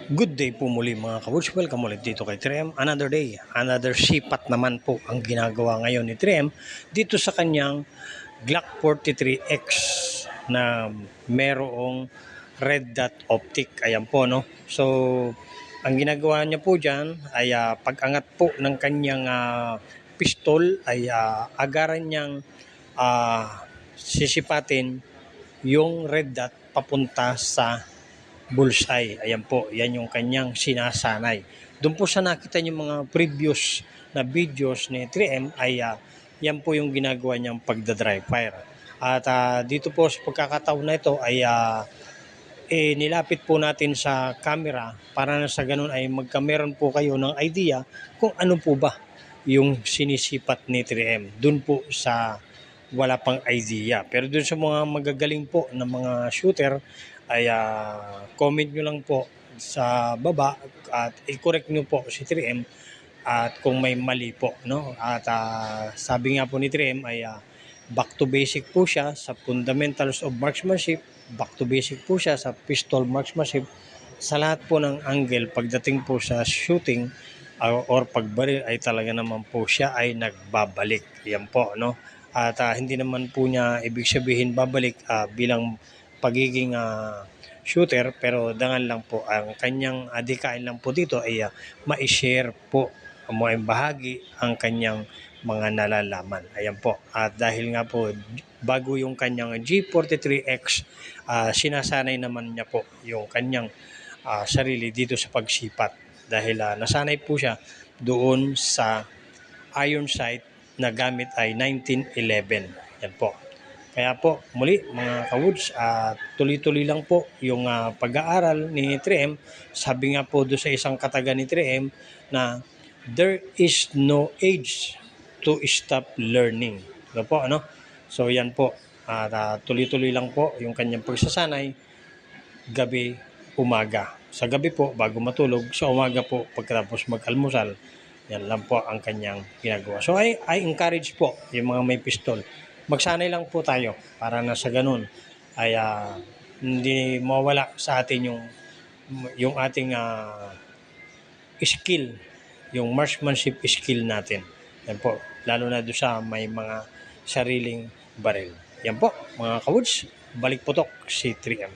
Good day po muli mga kawuds. Welcome ulit dito kay 3M. Another day, another sipat naman po ang ginagawa ngayon ni 3M dito sa kanyang Glock 43X na merong red dot optic. Ayan po, no? So, ang ginagawa niya po dyan ay pag-angat po ng kanyang pistol ay agaran niyang sisipatin yung red dot papunta sa bullseye. Ayan po, yan yung kanyang sinasanay. Doon po sa nakita niyo mga previous na videos ni 3M ay yan po yung ginagawa niyang pagdadry fire. At dito po sa pagkakataon na ito ay nilapit po natin sa camera para na sa ganun ay magkameron po kayo ng idea kung ano po ba yung sinisipat ni 3M. Doon po sa wala pang idea. Pero doon sa mga magagaling po na mga shooter ay comment nyo lang po sa baba at i-correct nyo po si 3M at kung may mali po, no? At sabi nga po ni 3M ay back to basic po siya sa fundamentals of marksmanship, back to basic po siya sa pistol marksmanship, sa lahat po ng angle pagdating po sa shooting or pagbaril ay talaga naman po siya ay nagbabalik. Yan po, no? At hindi naman po niya ibig sabihin babalik bilang pagiging shooter, pero dangan lang po ang kanyang adikain lang po dito ay ma-share po, bahagi ang kanyang mga nalalaman. Ayan po. At dahil nga po bago yung kanyang G43X, sinasanay naman niya po yung kanyang sarili dito sa pagsipat dahil nasanay po siya doon sa iron sight na gamit ay 1911. Yan po. Kaya po muli mga kawoods, tuloy-tuloy lang po yung pag-aaral ni 3M. Sabi nga po doon sa isang kataga ni 3M na there is no age to stop learning. Ano po, ano? So yan po. Tuloy-tuloy lang po yung kanyang pagsasanay gabi, umaga. Sa gabi po bago matulog, sa umaga po pagkatapos mag-almusal. Yan lang po ang kanyang ginagawa. So I encourage po yung mga may pistol. Magsanay lang po tayo para na sa ganun ay hindi mawala sa atin yung ating skill, yung marksmanship skill natin. Yan po, lalo na doon sa may mga sariling baril. Yan po mga kawoods, balik putok si 3M.